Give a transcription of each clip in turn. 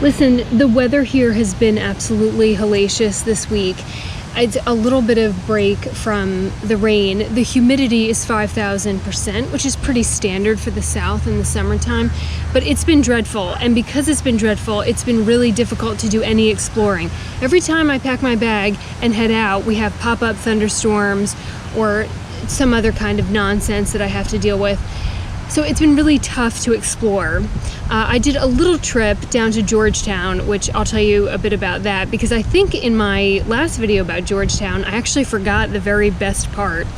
Listen, the weather here has been absolutely hellacious this week. It's a little bit of break from the rain. The humidity is 5,000%, which is pretty standard for the South in the summertime, but it's been dreadful. And because it's been dreadful, it's been really difficult to do any exploring. Every time I pack my bag and head out, we have pop-up thunderstorms or some other kind of nonsense that I have to deal with. So it's been really tough to explore. I did a little trip down to Georgetown, which I'll tell you a bit about that, because I think in my last video about Georgetown, I actually forgot the very best part.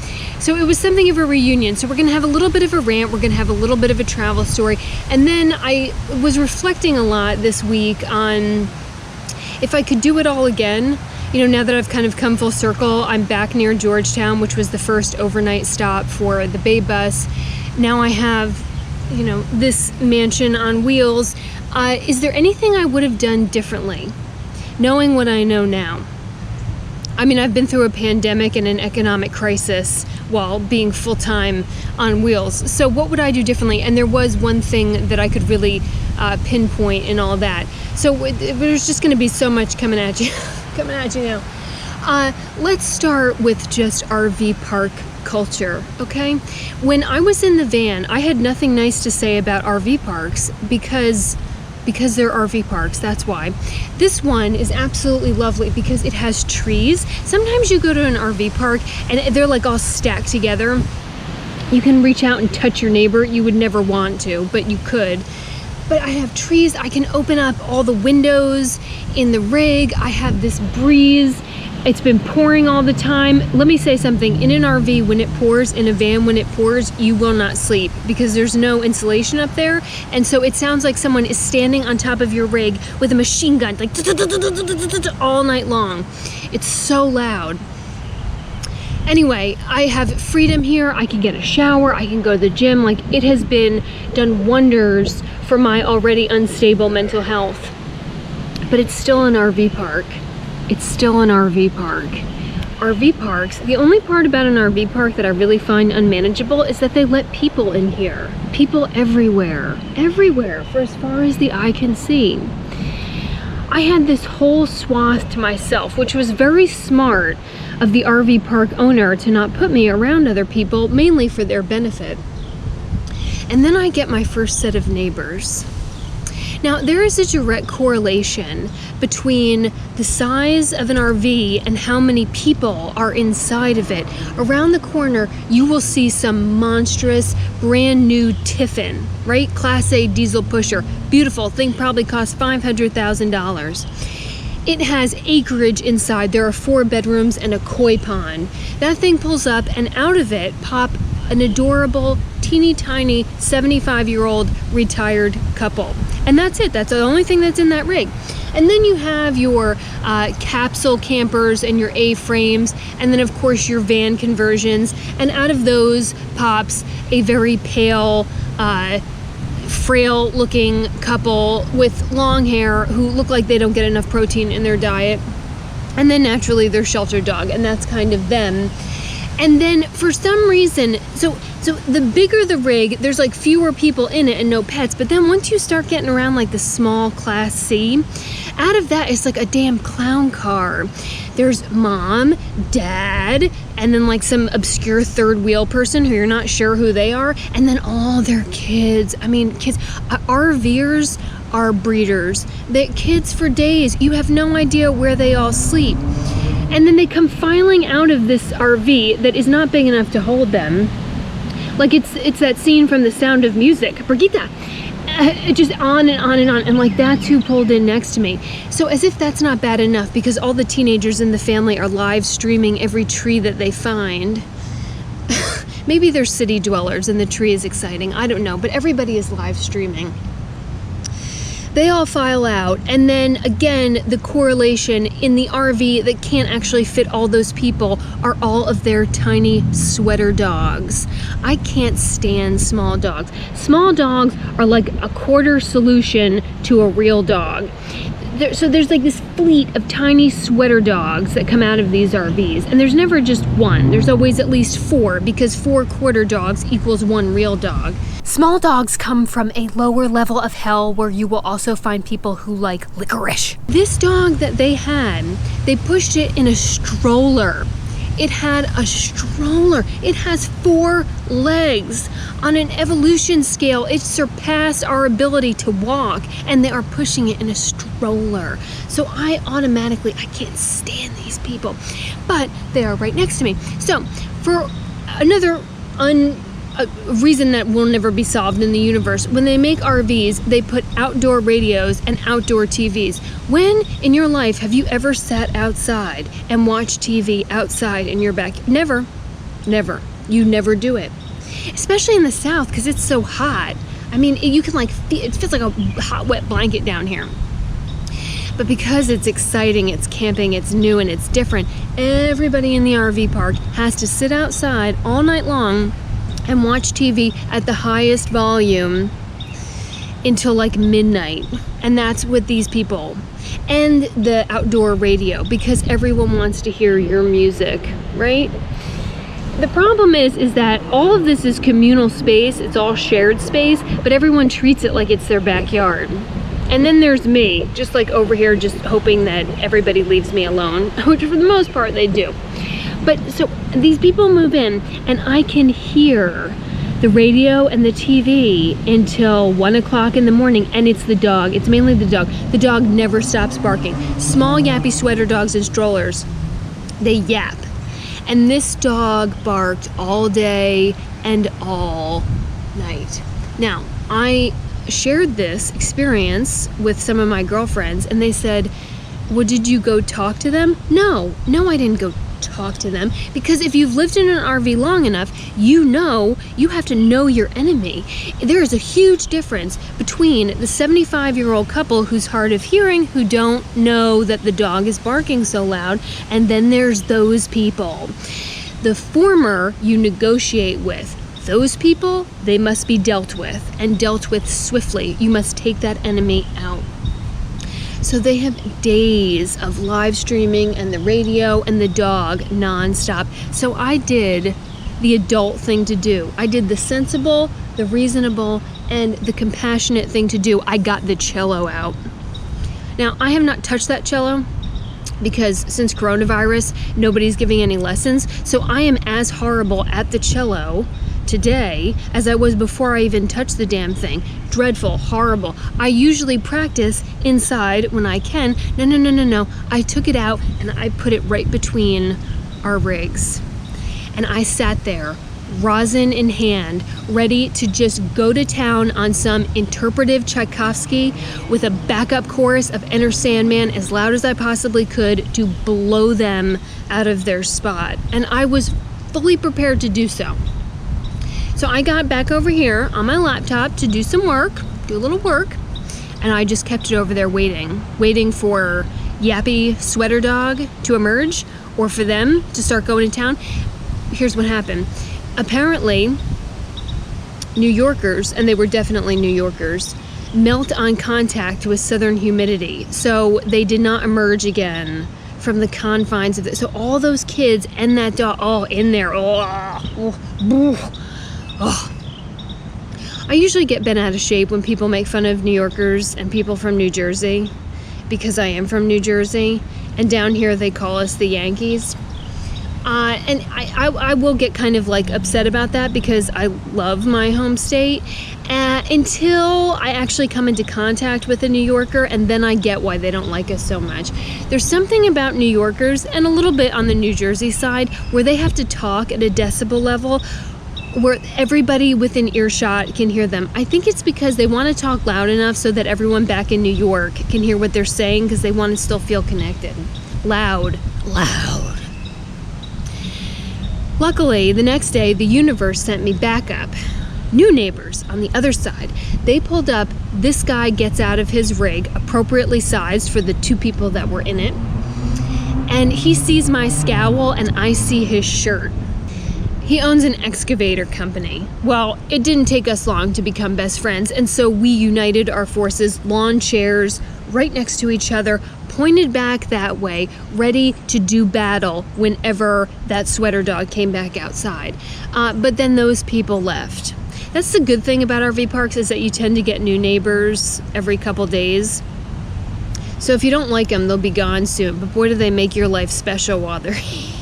So it was something of a reunion. So we're gonna have a little bit of a rant, we're gonna have a little bit of a travel story, and then I was reflecting a lot this week on if I could do it all again. You know, now that I've kind of come full circle, I'm back near Georgetown, which was the first overnight stop for the Bay bus. Now I have, you know, this mansion on wheels. Is there anything I would have done differently, knowing what I know now? I mean, I've been through a pandemic and an economic crisis while being full-time on wheels. So what would I do differently? And there was one thing that I could really pinpoint in all that. So there's just going to be so much coming at you, coming at you now. Let's start with just RV park culture, okay? When I was in the van, I had nothing nice to say about RV parks because they're RV parks, that's why. This one is absolutely lovely because it has trees. Sometimes you go to an RV park and they're like all stacked together. You can reach out and touch your neighbor. You would never want to, but you could. But I have trees. I can open up all the windows in the rig. I have this breeze. It's been pouring all the time. Let me say something. In an RV, when it pours, in a van, when it pours, you will not sleep because there's no insulation up there. And so it sounds like someone is standing on top of your rig with a machine gun, like all night long. It's so loud. Anyway, I have freedom here. I can get a shower. I can go to the gym. Like, it has done wonders for my already unstable mental health. But it's still an RV park. It's still an RV park. RV parks, the only part about an RV park that I really find unmanageable is that they let people in here. People everywhere, everywhere, for as far as the eye can see. I had this whole swath to myself, which was very smart of the RV park owner to not put me around other people, mainly for their benefit. And then I get my first set of neighbors. Now, there is a direct correlation between the size of an RV and how many people are inside of it. Around the corner, you will see some monstrous, brand new Tiffin, right? Class A diesel pusher. Beautiful, thing probably cost $500,000. It has acreage inside. There are 4 bedrooms and a koi pond. That thing pulls up and out of it pop an adorable, teeny tiny 75-year-old retired couple. And that's it. That's the only thing that's in that rig. And then you have your capsule campers and your A-frames, and then of course your van conversions. And out of those pops a very pale, frail looking couple with long hair who look like they don't get enough protein in their diet. And then naturally their shelter dog, and that's kind of them. And then for some reason, so the bigger the rig, there's like fewer people in it and no pets. But then once you start getting around like the small Class C, out of that it's like a damn clown car. There's mom, dad, and then like some obscure third wheel person who you're not sure who they are, and then all their kids. I mean, kids, RVers are breeders. They kids for days. You have no idea where they all sleep. And then they come filing out of this RV that is not big enough to hold them. Like it's that scene from The Sound of Music. Brigitte! Just on and on and on. And like that's who pulled in next to me. So as if that's not bad enough, because all the teenagers in the family are live streaming every tree that they find. Maybe they're city dwellers and the tree is exciting. I don't know. But everybody is live streaming. They all file out, and then again, the correlation in the RV that can't actually fit all those people are all of their tiny sweater dogs. I can't stand small dogs. Small dogs are like a quarter solution to a real dog. So there's like this fleet of tiny sweater dogs that come out of these RVs, and there's never just one. There's always at least 4, because 4 quarter dogs equals 1 real dog. Small dogs come from a lower level of hell where you will also find people who like licorice. This dog that they had, they pushed it in a stroller. It had a stroller. It has 4 legs. On an evolution scale, it surpassed our ability to walk, and they are pushing it in a stroller. So I can't stand these people, but they are right next to me. So for another a reason that will never be solved in the universe, when they make RVs, they put outdoor radios and outdoor TVs. When in your life have you ever sat outside and watched TV outside in your back? Never. You never do it. Especially in the South, because it's so hot. I mean, you can it feels like a hot, wet blanket down here. But because it's exciting, it's camping, it's new, and it's different, everybody in the RV park has to sit outside all night long and watch TV at the highest volume until like midnight. And that's with these people. And the outdoor radio, because everyone wants to hear your music, right? The problem is that all of this is communal space. It's all shared space, but everyone treats it like it's their backyard. And then there's me, just like over here, just hoping that everybody leaves me alone, which for the most part they do. But so these people move in, and I can hear the radio and the TV until 1 o'clock in the morning, and it's the dog. It's mainly the dog. The dog never stops barking. Small yappy sweater dogs in strollers, they yap. And this dog barked all day and all night. Now, I shared this experience with some of my girlfriends, and they said, well, did you go talk to them? No, I didn't go talk to them, because if you've lived in an RV long enough, you know you have to know your enemy. There is a huge difference between the 75-year-old couple who's hard of hearing, who don't know that the dog is barking so loud, and then there's those people. The former you negotiate with. Those people, they must be dealt with, and dealt with swiftly. You must take that enemy out. So they have days of live streaming and the radio and the dog nonstop. So I did the adult thing to do. I did the sensible, the reasonable, and the compassionate thing to do. I got the cello out. Now, I have not touched that cello because since coronavirus, nobody's giving any lessons. So I am as horrible at the cello today as I was before I even touched the damn thing. Dreadful, horrible. I usually practice inside when I can. No. I took it out and I put it right between our rigs. And I sat there, rosin in hand, ready to just go to town on some interpretive Tchaikovsky with a backup chorus of Enter Sandman as loud as I possibly could to blow them out of their spot. And I was fully prepared to do so. So I got back over here on my laptop to do some work, do a little work, and I just kept it over there waiting for yappy sweater dog to emerge or for them to start going to town. Here's what happened. Apparently, New Yorkers, and they were definitely New Yorkers, melt on contact with southern humidity, so they did not emerge again from the confines of it. So all those kids and that dog, all in there. I usually get bent out of shape when people make fun of New Yorkers and people from New Jersey, because I am from New Jersey, and down here they call us the Yankees. And I will get kind of like upset about that because I love my home state until I actually come into contact with a New Yorker, and then I get why they don't like us so much. There's something about New Yorkers, and a little bit on the New Jersey side, where they have to talk at a decibel level where everybody within earshot can hear them. I think it's because they want to talk loud enough so that everyone back in New York can hear what they're saying, because they want to still feel connected. Loud. Luckily, the next day, the universe sent me backup. New neighbors on the other side. They pulled up. This guy gets out of his rig, appropriately sized for the 2 people that were in it. And he sees my scowl, and I see his shirt. He owns an excavator company. Well, it didn't take us long to become best friends, and so we united our forces, lawn chairs, right next to each other, pointed back that way, ready to do battle whenever that sweater dog came back outside. But then those people left. That's the good thing about RV parks, is that you tend to get new neighbors every couple days. So if you don't like them, they'll be gone soon. But boy, do they make your life special while they're here.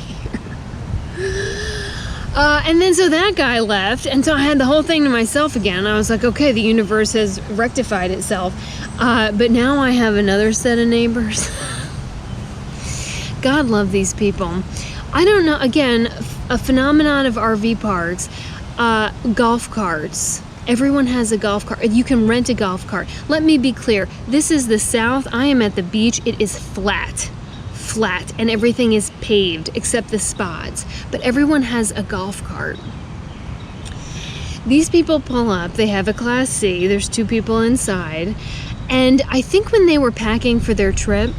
And then so that guy left, and so I had the whole thing to myself again. I was like, okay, the universe has rectified itself. But now I have another set of neighbors. God love these people. I don't know, again, a phenomenon of RV parks, golf carts. Everyone has a golf cart. You can rent a golf cart. Let me be clear. This is the South. I am at the beach. It is flat, and everything is paved except the spots. But everyone has a golf cart. These people pull up. They have a Class C. There's 2 people inside. And I think when they were packing for their trip,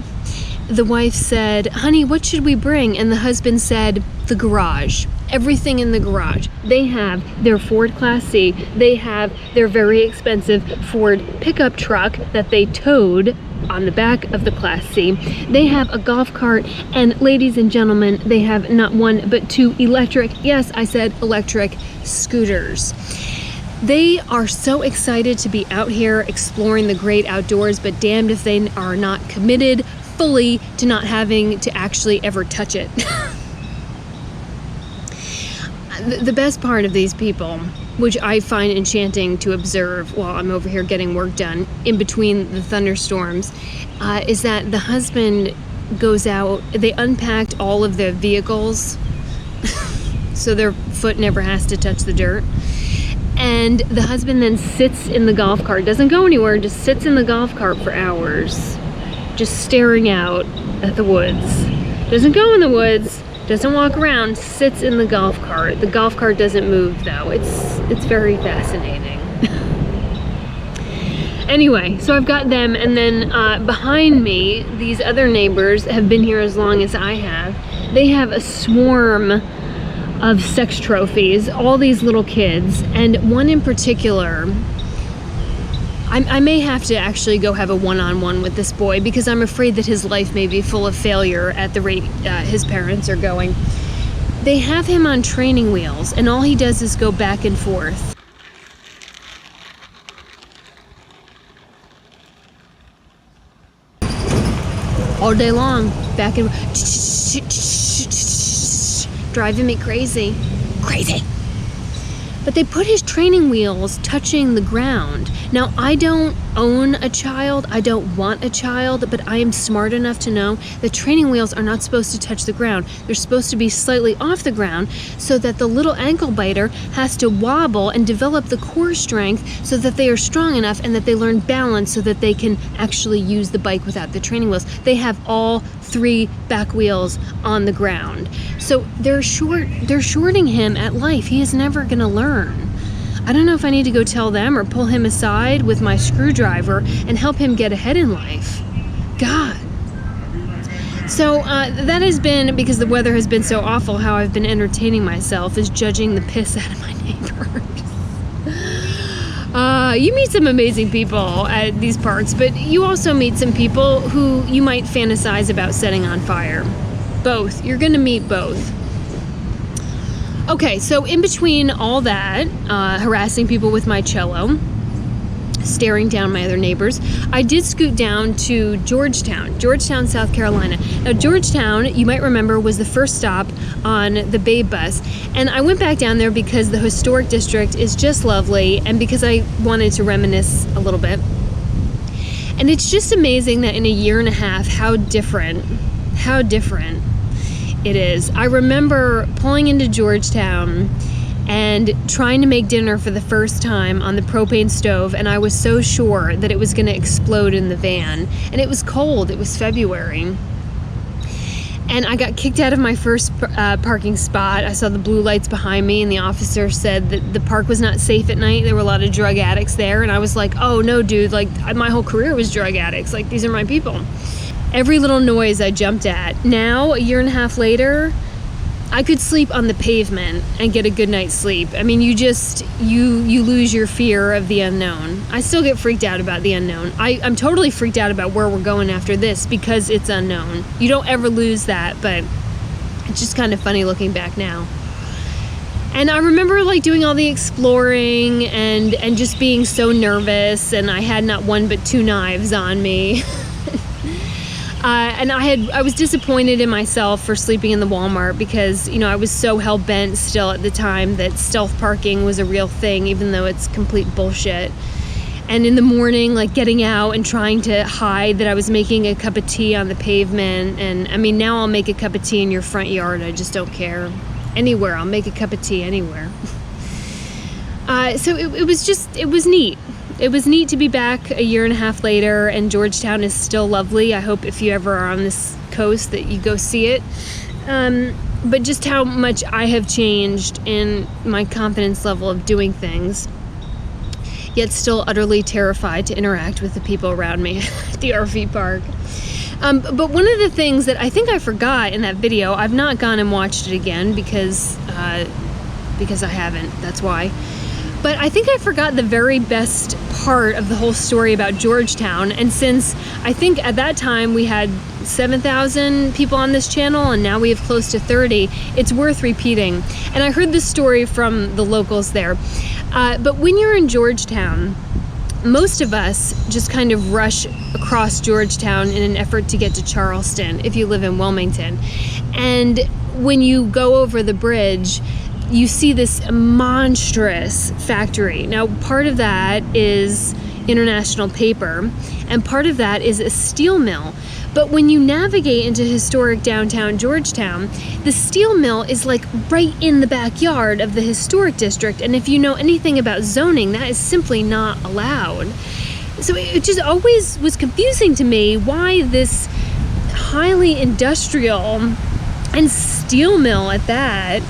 the wife said, honey, what should we bring? And the husband said, the garage. Everything in the garage. They have their Ford Class C. They have their very expensive Ford pickup truck that they towed on the back of the Class C. They have a golf cart, and ladies and gentlemen, they have not 1 but 2 electric, yes, I said electric, scooters. They are so excited to be out here exploring the great outdoors, but damned if they are not committed fully to not having to actually ever touch it. The best part of these people, which I find enchanting to observe while I'm over here getting work done in between the thunderstorms, is that the husband goes out, they unpacked all of their vehicles so their foot never has to touch the dirt. And the husband then sits in the golf cart, doesn't go anywhere, just sits in the golf cart for hours, just staring out at the woods. Doesn't go in the woods, doesn't walk around, sits in the golf cart. The golf cart doesn't move though. It's very fascinating. Anyway, so I've got them, and then behind me, these other neighbors have been here as long as I have. They have a swarm of sex trophies, all these little kids, and one in particular, I may have to actually go have a one-on-one with this boy, because I'm afraid that his life may be full of failure at the rate his parents are going. They have him on training wheels, and all he does is go back and forth. All day long, back and driving me crazy. But they put his training wheels touching the ground. Now, I don't own a child, I don't want a child, but I am smart enough to know that training wheels are not supposed to touch the ground. They're supposed to be slightly off the ground so that the little ankle biter has to wobble and develop the core strength so that they are strong enough and that they learn balance so that they can actually use the bike without the training wheels. They have all 3 back wheels on the ground. So they're shorting him at life. He is never gonna learn. I don't know if I need to go tell them or pull him aside with my screwdriver and help him get ahead in life. God. So that has been, because the weather has been so awful, how I've been entertaining myself is judging the piss out of my neighbors. You meet some amazing people at these parks, but you also meet some people who you might fantasize about setting on fire. Both. You're going to meet both. Okay, so in between all that, harassing people with my cello, staring down my other neighbors, I did scoot down to Georgetown, South Carolina. Now, Georgetown, you might remember, was the first stop on the Babe bus. And I went back down there because the historic district is just lovely and because I wanted to reminisce a little bit. And it's just amazing that in a year and a half, how different it is. I remember pulling into Georgetown and trying to make dinner for the first time on the propane stove, and I was so sure that it was going to explode in the van. And it was cold. It was February. And I got kicked out of my first parking spot. I saw the blue lights behind me, and the officer said that the park was not safe at night. There were a lot of drug addicts there. And I was like, oh no, dude, like my whole career was drug addicts. Like, these are my people. Every little noise I jumped at. Now, a year and a half later, I could sleep on the pavement and get a good night's sleep. I mean, you lose your fear of the unknown. I still get freaked out about the unknown. I'm totally freaked out about where we're going after this because it's unknown. You don't ever lose that, but it's just kind of funny looking back now. And I remember like doing all the exploring and just being so nervous, and I had not one but 2 knives on me. And I was disappointed in myself for sleeping in the Walmart because, I was so hell-bent still at the time that stealth parking was a real thing, even though it's complete bullshit. And in the morning, like getting out and trying to hide that I was making a cup of tea on the pavement. And I mean, now I'll make a cup of tea in your front yard. I just don't care. Anywhere, I'll make a cup of tea anywhere. So it was neat. It was neat to be back a year and a half later, and Georgetown is still lovely. I hope if you ever are on this coast that you go see it. But just how much I have changed in my confidence level of doing things, yet still utterly terrified to interact with the people around me at the RV park. But one of the things that I think I forgot in that video, I've not gone and watched it again because I haven't, that's why. But I think I forgot the very best part of the whole story about Georgetown. And since I think at that time we had 7,000 people on this channel and now we have close to 30, it's worth repeating. And I heard this story from the locals there. But when you're in Georgetown, most of us just kind of rush across Georgetown in an effort to get to Charleston if you live in Wilmington. And when you go over the bridge, you see this monstrous factory. Now, part of that is International Paper, and part of that is a steel mill. But when you navigate into historic downtown Georgetown, the steel mill is like right in the backyard of the historic district. And if you know anything about zoning, that is simply not allowed. So it just always was confusing to me why this highly industrial and steel mill at that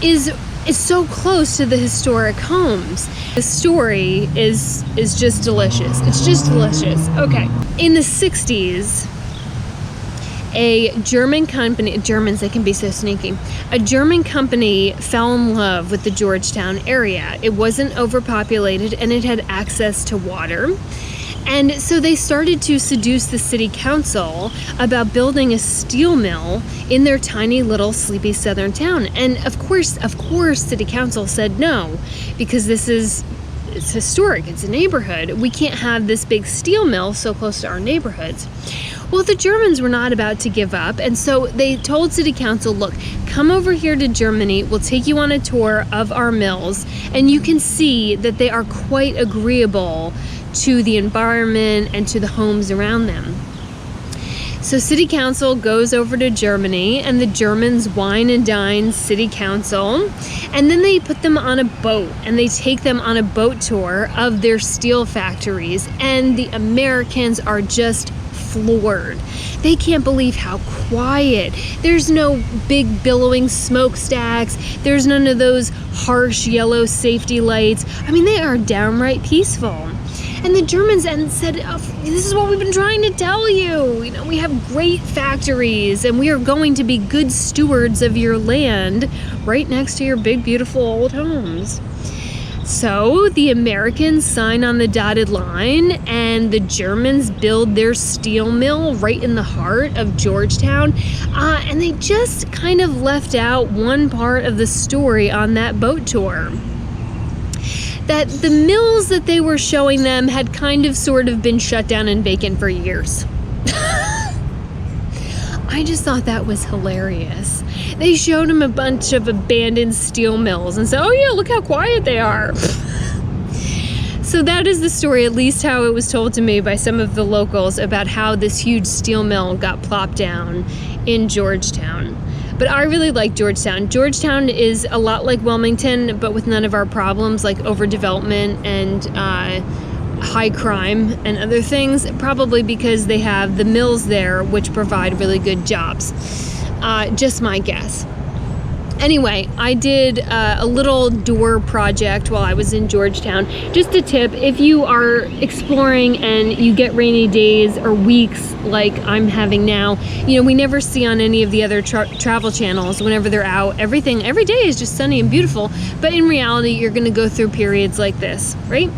is so close to the historic homes. The story is just delicious. It's just delicious. Okay. In the 60s, a German company, Germans, they can be so sneaky. A German company fell in love with the Georgetown area. It wasn't overpopulated and it had access to water. And so they started to seduce the city council about building a steel mill in their tiny little sleepy southern town. And of course, city council said no, because it's historic, it's a neighborhood. We can't have this big steel mill so close to our neighborhoods. Well, the Germans were not about to give up, and so they told city council, look, come over here to Germany, we'll take you on a tour of our mills, and you can see that they are quite agreeable to the environment and to the homes around them. So city council goes over to Germany, and the Germans wine and dine city council, and then they put them on a boat and they take them on a boat tour of their steel factories, and the Americans are just floored. They can't believe how quiet. There's no big billowing smokestacks. There's none of those harsh yellow safety lights. I mean, they are downright peaceful. And the Germans said, oh, this is what we've been trying to tell you. You know, we have great factories and we are going to be good stewards of your land right next to your big, beautiful old homes. So the Americans sign on the dotted line and the Germans build their steel mill right in the heart of Georgetown. And they just kind of left out one part of the story on that boat tour. That the mills that they were showing them had kind of sort of been shut down and vacant for years. I just thought that was hilarious. They showed them a bunch of abandoned steel mills and said, oh yeah, look how quiet they are. So that is the story, at least how it was told to me by some of the locals, about how this huge steel mill got plopped down in Georgetown. But I really like Georgetown. Georgetown is a lot like Wilmington, but with none of our problems like overdevelopment and high crime and other things, probably because they have the mills there, which provide really good jobs. Just my guess. Anyway, I did a little door project while I was in Georgetown. Just a tip, if you are exploring and you get rainy days or weeks like I'm having now, you know, we never see on any of the other travel channels whenever they're out, every day is just sunny and beautiful, but in reality, you're gonna go through periods like this, right?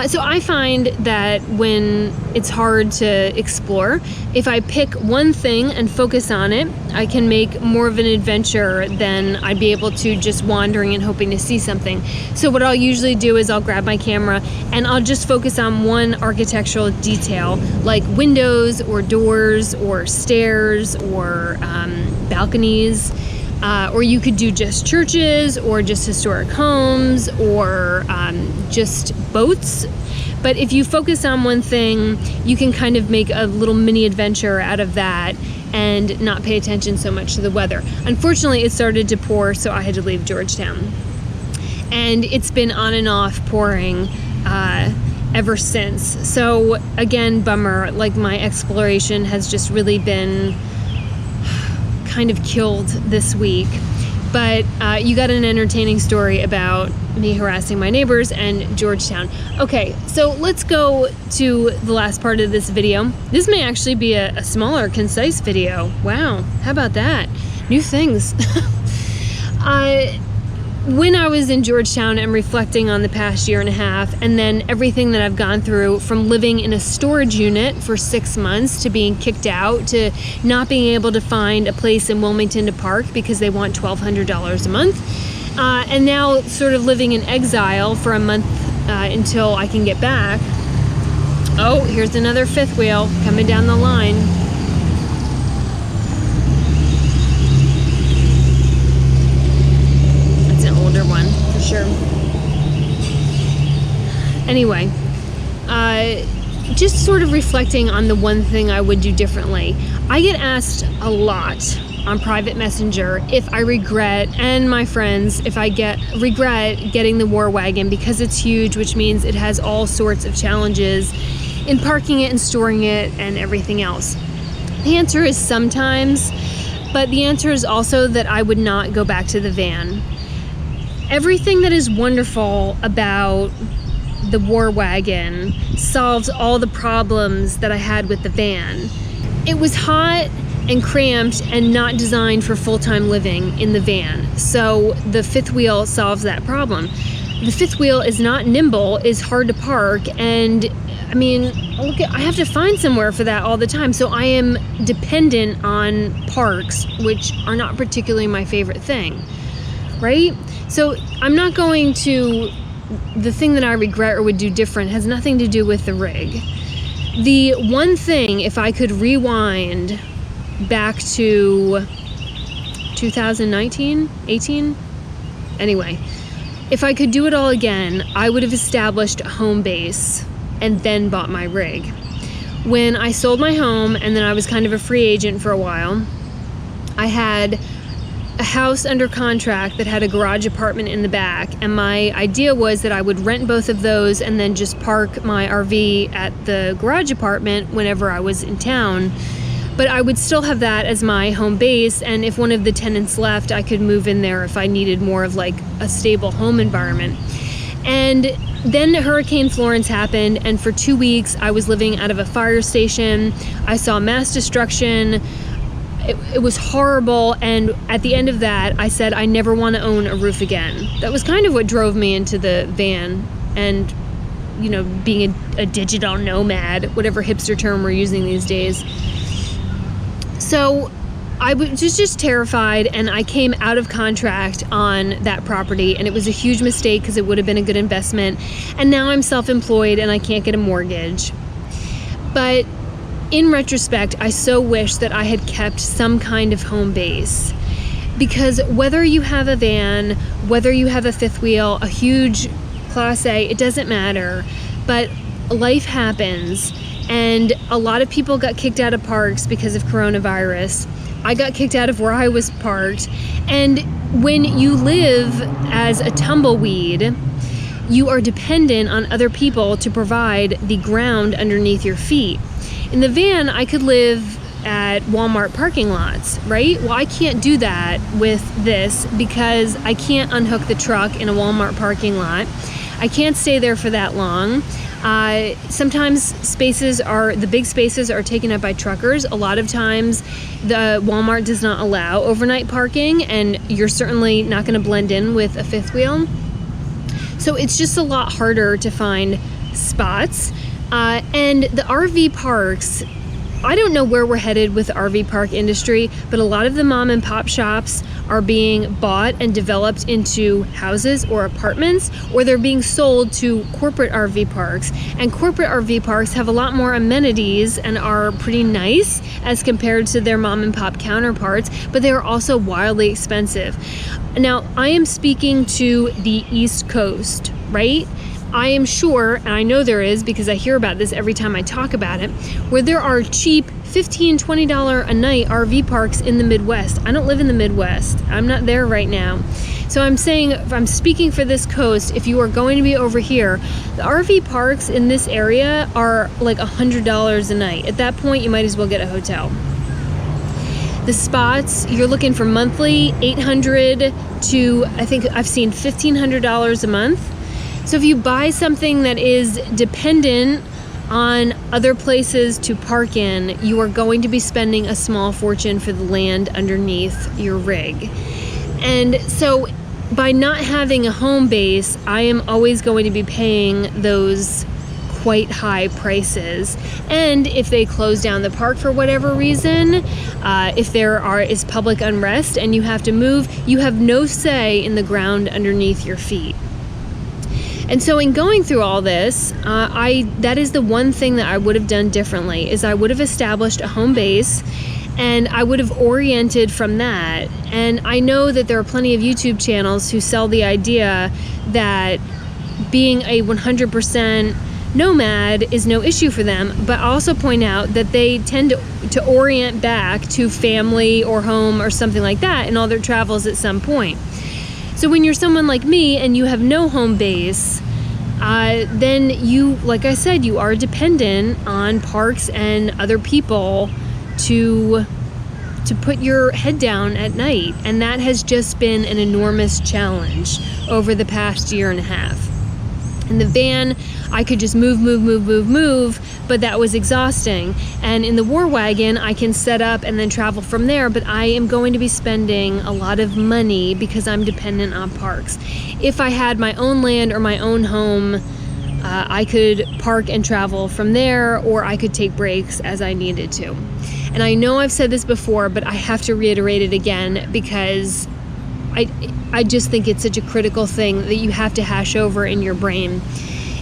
So I find that when it's hard to explore, if I pick one thing and focus on it, I can make more of an adventure than I'd be able to just wandering and hoping to see something. So what I'll usually do is I'll grab my camera and I'll just focus on one architectural detail, like windows or doors or stairs or balconies. Or you could do just churches or just historic homes or just boats. But if you focus on one thing, you can kind of make a little mini adventure out of that and not pay attention so much to the weather. Unfortunately, it started to pour, so I had to leave Georgetown. And it's been on and off pouring ever since. So again, bummer, like my exploration has just really been kind of killed this week. But you got an entertaining story about me harassing my neighbors and Georgetown. Okay, so let's go to the last part of this video. This may actually be a smaller, concise video. Wow, how about that? New things. When I was in Georgetown and reflecting on the past year and a half, and then everything that I've gone through, from living in a storage unit for 6 months to being kicked out to not being able to find a place in Wilmington to park because they want $1,200 a month, and now sort of living in exile for a month until I can get back. Oh, here's another fifth wheel coming down the line. One for sure. Anyway, just sort of reflecting on the one thing I would do differently. I get asked a lot on private messenger if I regret, and my friends, if I regret getting the War Wagon because it's huge, which means it has all sorts of challenges in parking it and storing it and everything else. The answer is sometimes, but the answer is also that I would not go back to the van. Everything that is wonderful about the War Wagon solves all the problems that I had with the van. It was hot and cramped and not designed for full-time living in the van. So the fifth wheel solves that problem. The fifth wheel is not nimble, is hard to park, and I mean, look, I have to find somewhere for that all the time. So I am dependent on parks, which are not particularly my favorite thing, right? So I'm not going to, the thing that I regret or would do different has nothing to do with the rig. The one thing, if I could rewind back to 2019, 18, anyway, if I could do it all again, I would have established a home base and then bought my rig. When I sold my home and then I was kind of a free agent for a while, I had a house under contract that had a garage apartment in the back, and my idea was that I would rent both of those and then just park my RV at the garage apartment whenever I was in town. But I would still have that as my home base, and if one of the tenants left, I could move in there if I needed more of like a stable home environment. And then Hurricane Florence happened, and for 2 weeks I was living out of a fire station. I saw mass destruction. It was horrible, and at the end of that, I said I never want to own a roof again. That was kind of what drove me into the van and, you know, being a digital nomad, whatever hipster term we're using these days. So I was just terrified, and I came out of contract on that property, and it was a huge mistake because it would have been a good investment. And now I'm self-employed and I can't get a mortgage. But in retrospect, I so wish that I had kept some kind of home base, because whether you have a van, whether you have a fifth wheel, a huge Class A, it doesn't matter, but life happens, and a lot of people got kicked out of parks because of coronavirus. I got kicked out of where I was parked, and when you live as a tumbleweed, you are dependent on other people to provide the ground underneath your feet. In the van, I could live at Walmart parking lots, right? Well, I can't do that with this because I can't unhook the truck in a Walmart parking lot. I can't stay there for that long. Sometimes the big spaces are taken up by truckers. A lot of times the Walmart does not allow overnight parking, and you're certainly not going to blend in with a fifth wheel. So it's just a lot harder to find spots. And the RV parks, I don't know where we're headed with the RV park industry, but a lot of the mom and pop shops are being bought and developed into houses or apartments, or they're being sold to corporate RV parks. And corporate RV parks have a lot more amenities and are pretty nice as compared to their mom and pop counterparts, but they are also wildly expensive. Now, I am speaking to the East Coast, right? I am sure, and I know there is because I hear about this every time I talk about it, where there are cheap $15, $20 a night RV parks in the Midwest. I don't live in the Midwest. I'm not there right now. So I'm saying, if I'm speaking for this coast, if you are going to be over here, the RV parks in this area are like $100 a night. At that point, you might as well get a hotel. The spots, you're looking for monthly $800 to, I think I've seen $1,500 a month. So if you buy something that is dependent on other places to park in, you are going to be spending a small fortune for the land underneath your rig. And so by not having a home base, I am always going to be paying those quite high prices. And if they close down the park for whatever reason, if there is public unrest and you have to move, you have no say in the ground underneath your feet. And so in going through all this, that is the one thing that I would have done differently, is I would have established a home base and I would have oriented from that. And I know that there are plenty of YouTube channels who sell the idea that being a 100% nomad is no issue for them, but I also point out that they tend to orient back to family or home or something like that in all their travels at some point. So when you're someone like me and you have no home base, then you, like I said, you are dependent on parks and other people to put your head down at night. And that has just been an enormous challenge over the past year and a half. In the van, I could just move, but that was exhausting. And in the War Wagon, I can set up and then travel from there, but I am going to be spending a lot of money because I'm dependent on parks. If I had my own land or my own home, I could park and travel from there, or I could take breaks as I needed to. And I know I've said this before, but I have to reiterate it again because I just think it's such a critical thing that you have to hash over in your brain,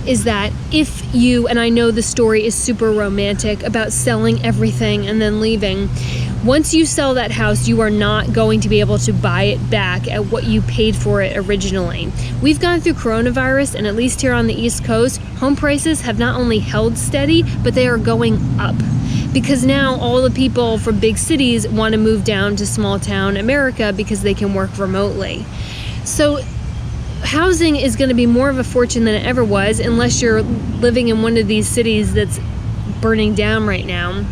is that if you, and I know the story is super romantic about selling everything and then leaving, once you sell that house, you are not going to be able to buy it back at what you paid for it originally. We've gone through coronavirus, and at least here on the East Coast, home prices have not only held steady, but they are going up. Because now all the people from big cities want to move down to small town America because they can work remotely. So housing is going to be more of a fortune than it ever was, unless you're living in one of these cities that's burning down right now.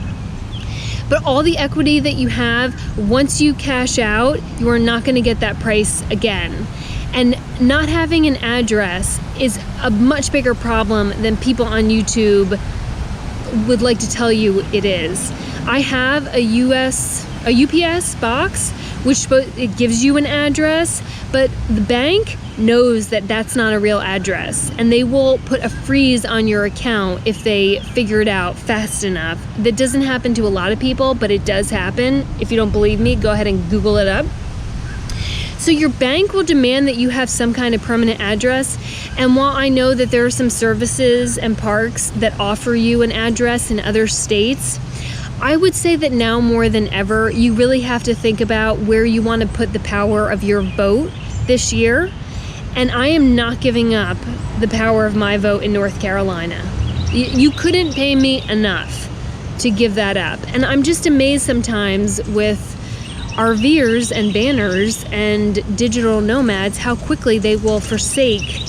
But all the equity that you have, once you cash out, you are not going to get that price again. And not having an address is a much bigger problem than people on YouTube would like to tell you it is. I have a UPS box, which it gives you an address, but the bank knows that that's not a real address, and they will put a freeze on your account if they figure it out fast enough. That doesn't happen to a lot of people, but it does happen. If you don't believe me, go ahead and Google it up. So your bank will demand that you have some kind of permanent address. And while I know that there are some services and parks that offer you an address in other states, I would say that now more than ever, you really have to think about where you want to put the power of your vote this year. And I am not giving up the power of my vote in North Carolina. You couldn't pay me enough to give that up. And I'm just amazed sometimes with RVers and banners and digital nomads, how quickly they will forsake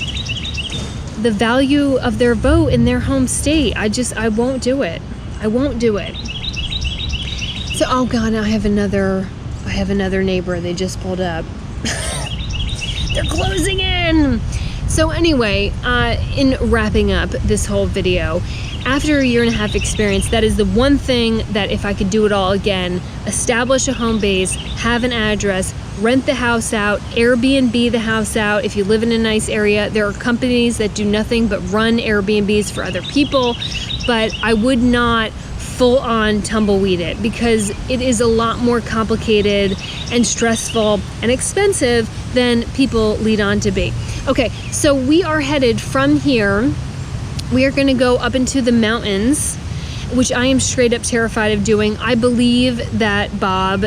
the value of their vote in their home state. I won't do it. I won't do it. So, oh God, I have another neighbor. They just pulled up. They're closing in. So anyway, in wrapping up this whole video, after a 1.5 year experience, that is the one thing that if I could do it all again, establish a home base, have an address, rent the house out, Airbnb the house out. If you live in a nice area, there are companies that do nothing but run Airbnbs for other people, but I would not full on tumbleweed it because it is a lot more complicated and stressful and expensive than people lead on to be. Okay, so we are headed from here. We are going to go up into the mountains, which I am straight up terrified of doing. I believe that Bob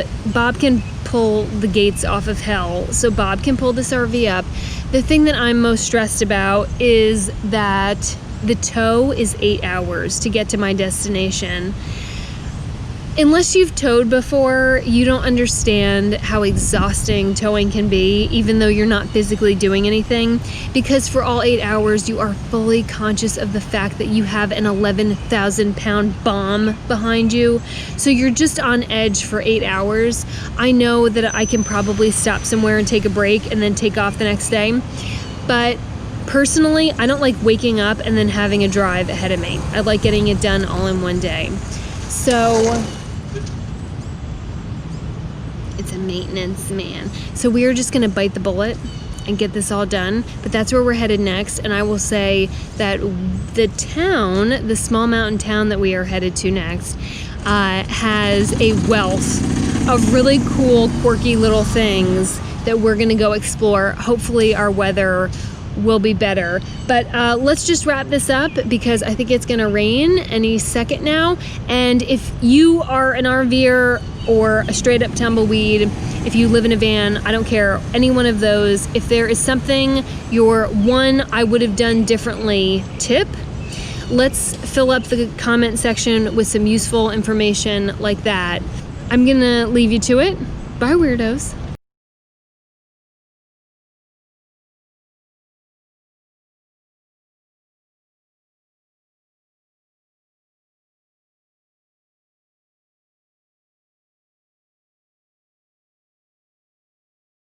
can pull the gates off of hell, so Bob can pull this RV up. The thing that I'm most stressed about is that the tow is 8 hours to get to my destination. Unless you've towed before, you don't understand how exhausting towing can be, even though you're not physically doing anything, because for all 8 hours, you are fully conscious of the fact that you have an 11,000-pound bomb behind you. So you're just on edge for 8 hours. I know that I can probably stop somewhere and take a break and then take off the next day, but personally, I don't like waking up and then having a drive ahead of me. I like getting it done all in one day. So it's a maintenance man. So we are just going to bite the bullet and get this all done. But that's where we're headed next. And I will say that the small mountain town that we are headed to next, has a wealth of really cool, quirky little things that we're going to go explore. Hopefully our weather will be better, but let's just wrap this up because I think it's gonna rain any second now. And if you are an RVer or a straight up tumbleweed, if you live in a van, I don't care, any one of those, if there is something your one I would have done differently tip, let's fill up the comment section with some useful information like that. I'm gonna leave you to it. Bye, weirdos.